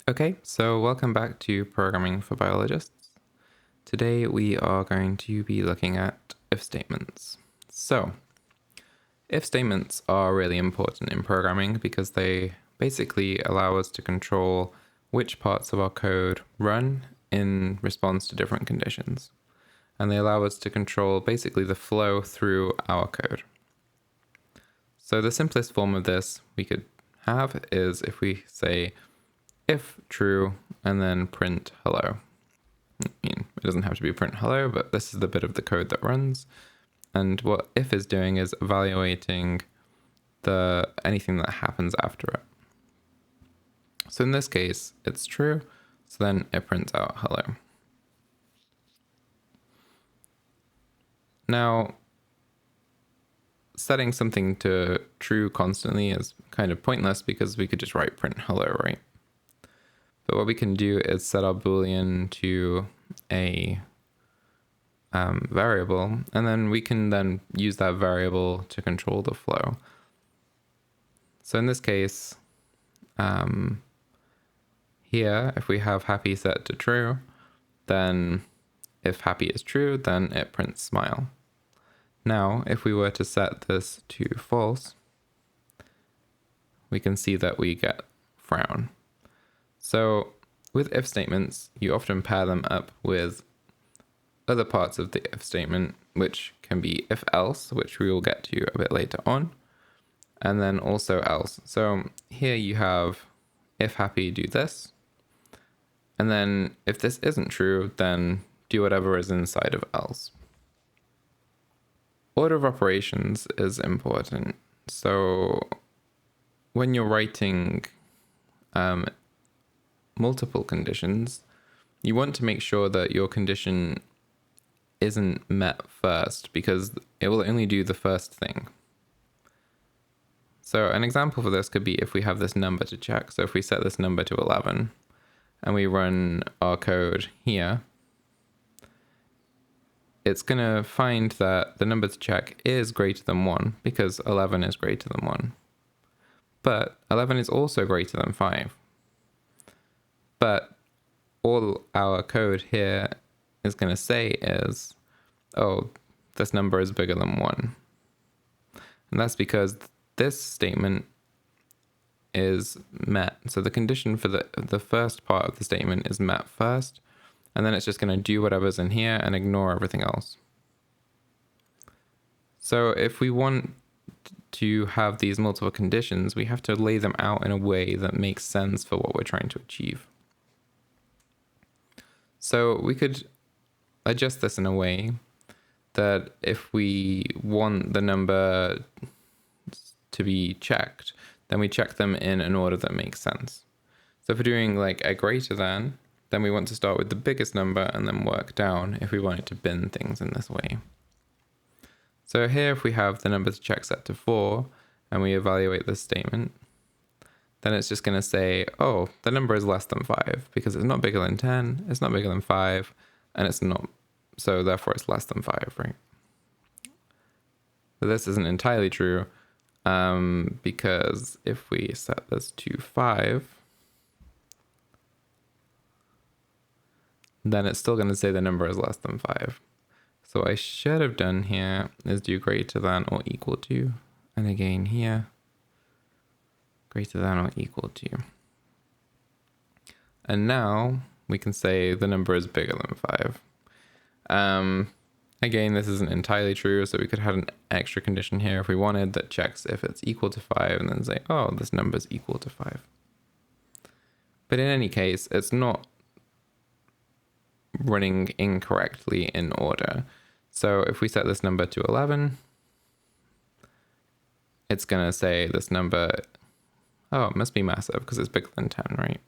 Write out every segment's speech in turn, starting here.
Okay, so welcome back to Programming for Biologists. Today we are going to be looking at if statements. So, if statements are really important in programming because they basically allow us to control which parts of our code run in response to different conditions. And they allow us to control basically the flow through our code. So the simplest form of this we could have is if we say if true and then print hello. I mean, it doesn't have to be print hello, but this is the bit of the code that runs. And what if is doing is evaluating anything that happens after it. So in this case, it's true. So then it prints out hello. Now, setting something to true constantly is kind of pointless because we could just write print hello, right? But what we can do is set our Boolean to a variable, and then we can then use that variable to control the flow. So in this case, here, if we have happy set to true, then if happy is true, then it prints smile. Now, if we were to set this to false, we can see that we get frown. So with if statements, you often pair them up with other parts of the if statement, which can be if else, which we will get to a bit later on, and then also else. So here you have if happy, do this. And then if this isn't true, then do whatever is inside of else. Order of operations is important. So when you're writing multiple conditions, you want to make sure that your condition isn't met first because it will only do the first thing. So an example for this could be if we have this number to check. So if we set this number to 11 and we run our code here, it's going to find that the number to check is greater than 1 because 11 is greater than 1. But 11 is also greater than 5. But all our code here is going to say is, oh, this number is bigger than 1. And that's because this statement is met. So the condition for the first part of the statement is met first, and then it's just going to do whatever's in here and ignore everything else. So if we want to have these multiple conditions, we have to lay them out in a way that makes sense for what we're trying to achieve. So we could adjust this in a way that if we want the number to be checked, then we check them in an order that makes sense. So if we're doing like a greater than, then we want to start with the biggest number and then work down if we wanted to bin things in this way. So here, if we have the number to check set to 4 and we evaluate this statement, then it's just going to say, oh, the number is less than 5 because it's not bigger than 10, it's not bigger than 5, and it's not, so therefore it's less than 5, right? So this isn't entirely true because if we set this to 5, then it's still going to say the number is less than 5. So what I should have done here is do greater than or equal to, and again here, greater than or equal to. And now we can say the number is bigger than 5. Again, this isn't entirely true, so we could have an extra condition here if we wanted that checks if it's equal to 5 and then say, oh, this number is equal to 5. But in any case, it's not running incorrectly in order. So if we set this number to 11, it's going to say this number, oh, it must be massive because it's bigger than 10, right?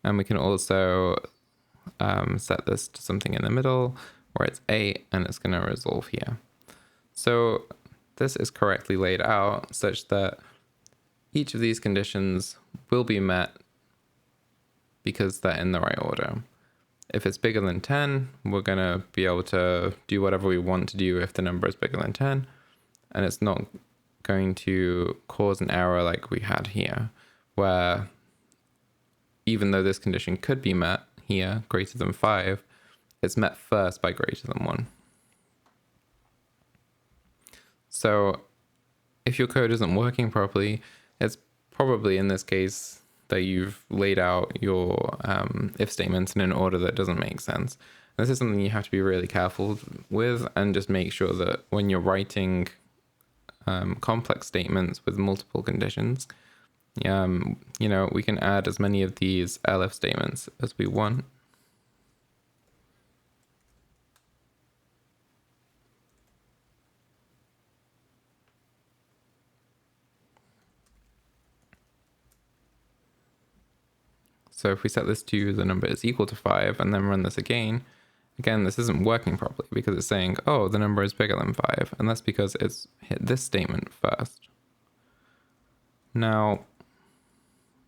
And we can also set this to something in the middle where it's 8 and it's going to resolve here. So this is correctly laid out such that each of these conditions will be met because they're in the right order. If it's bigger than 10, we're going to be able to do whatever we want to do if the number is bigger than 10, and it's not going to cause an error like we had here, where even though this condition could be met here, greater than 5, it's met first by greater than 1. So if your code isn't working properly, it's probably in this case that you've laid out your if statements in an order that doesn't make sense. And this is something you have to be really careful with, and just make sure that when you're writing complex statements with multiple conditions, we can add as many of these elif statements as we want. So if we set this to the number is equal to 5 and then run this again, this isn't working properly because it's saying, oh, the number is bigger than 5. And that's because it's hit this statement first. Now,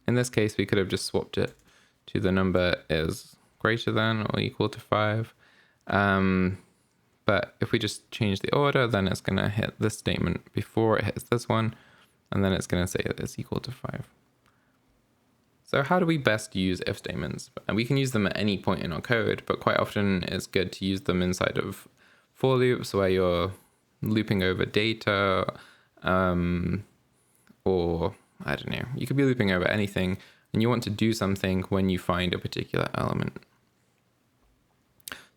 in this case, we could have just swapped it to the number is greater than or equal to 5. But if we just change the order, then it's going to hit this statement before it hits this one. And then it's going to say that it's equal to 5. So how do we best use if statements? And we can use them at any point in our code, but quite often it's good to use them inside of for loops where you're looping over data, or I don't know, you could be looping over anything and you want to do something when you find a particular element.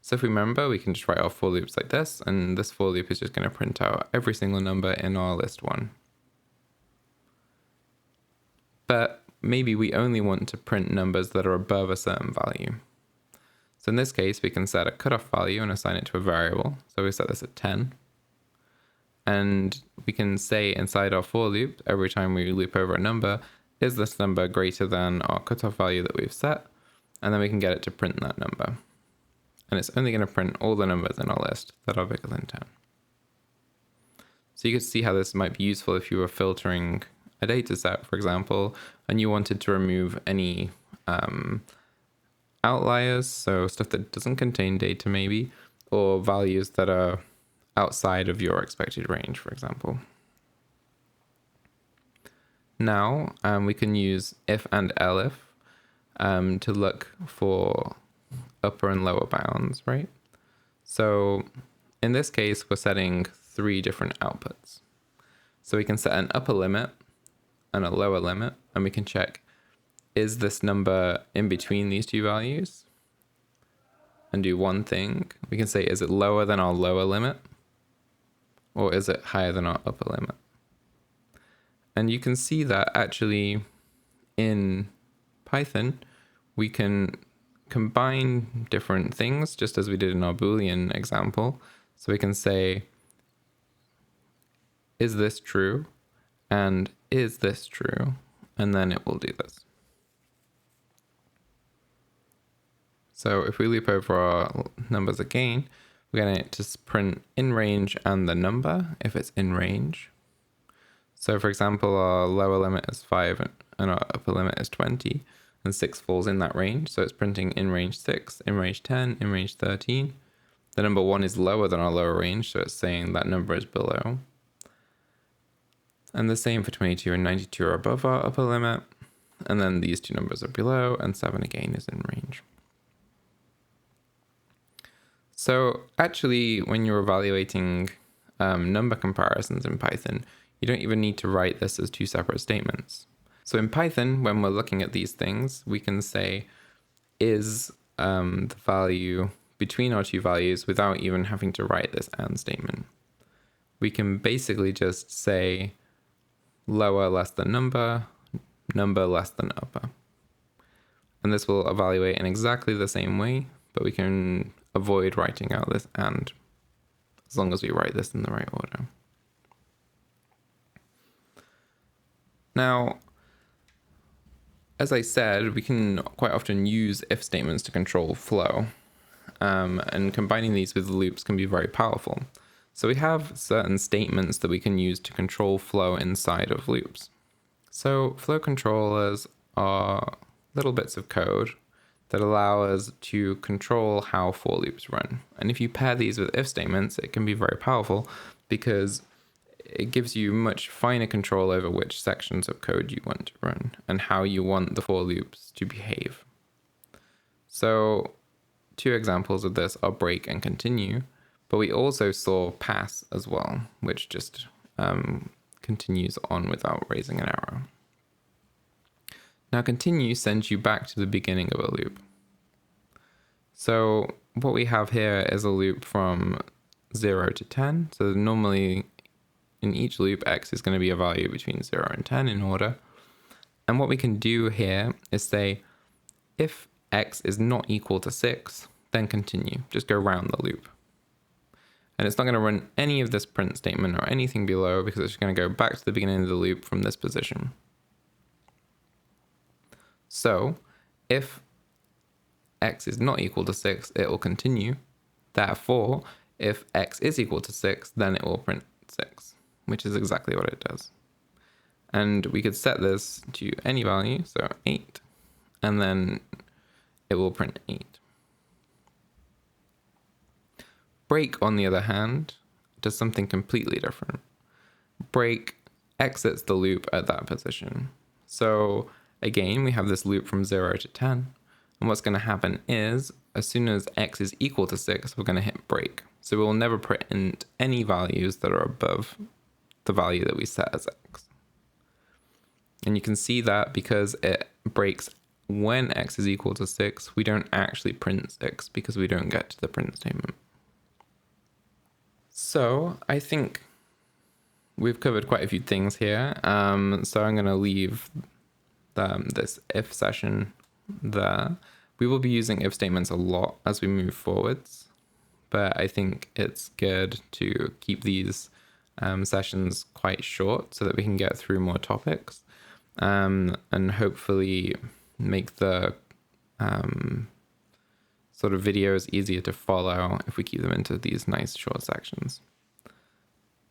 So if we remember, we can just write our for loops like this, and this for loop is just going to print out every single number in our list 1. But maybe we only want to print numbers that are above a certain value. So in this case, we can set a cutoff value and assign it to a variable. So we set this at 10. And we can say inside our for loop, every time we loop over a number, is this number greater than our cutoff value that we've set? And then we can get it to print that number. And it's only going to print all the numbers in our list that are bigger than 10. So you can see how this might be useful if you were filtering a data set, for example, and you wanted to remove any outliers, so stuff that doesn't contain data maybe, or values that are outside of your expected range, for example. Now we can use if and elif to look for upper and lower bounds, right? So in this case, we're setting 3 different outputs. So we can set an upper limit and a lower limit, and we can check, is this number in between these 2 values? And do one thing. We can say, is it lower than our lower limit? Or is it higher than our upper limit? And you can see that actually in Python, we can combine different things, just as we did in our Boolean example. So we can say, is this true? And is this true? And then it will do this. So if we loop over our numbers again, we're going to print in range and the number if it's in range. So for example, our lower limit is 5 and our upper limit is 20, and 6 falls in that range. So it's printing in range 6, in range 10, in range 13. The number 1 is lower than our lower range, so it's saying that number is below. And the same for 22 and 92 are above our upper limit. And then these 2 numbers are below, and 7 again is in range. So actually, when you're evaluating number comparisons in Python, you don't even need to write this as 2 separate statements. So in Python, when we're looking at these things, we can say, is the value between our 2 values without even having to write this AND statement. We can basically just say, lower less than number, number less than upper. And this will evaluate in exactly the same way, but we can avoid writing out this AND as long as we write this in the right order. Now, as I said, we can quite often use if statements to control flow, and combining these with loops can be very powerful. So we have certain statements that we can use to control flow inside of loops. So flow controllers are little bits of code that allow us to control how for loops run. And if you pair these with if statements, it can be very powerful because it gives you much finer control over which sections of code you want to run and how you want the for loops to behave. So 2 examples of this are break and continue, but we also saw pass as well, which just continues on without raising an arrow. Now continue sends you back to the beginning of a loop. So what we have here is a loop from 0 to 10. So normally in each loop, x is going to be a value between 0 and 10 in order. And what we can do here is say, if x is not equal to 6, then continue. Just go around the loop. And it's not going to run any of this print statement or anything below because it's going to go back to the beginning of the loop from this position. So if x is not equal to 6, it will continue. Therefore, if x is equal to 6, then it will print 6, which is exactly what it does. And we could set this to any value, so 8, and then it will print 8. Break, on the other hand, does something completely different. Break exits the loop at that position. So again, we have this loop from 0 to 10. And what's going to happen is, as soon as x is equal to 6, we're going to hit break. So we'll never print any values that are above the value that we set as x. And you can see that because it breaks when x is equal to 6, we don't actually print 6 because we don't get to the print statement. So I think we've covered quite a few things here. So I'm going to leave this if session there. We will be using if statements a lot as we move forwards, but I think it's good to keep these sessions quite short so that we can get through more topics and hopefully make the sort of videos easier to follow if we keep them into these nice short sections.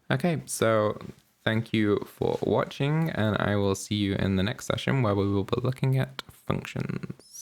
Okay, so thank you for watching, and I will see you in the next session where we will be looking at functions.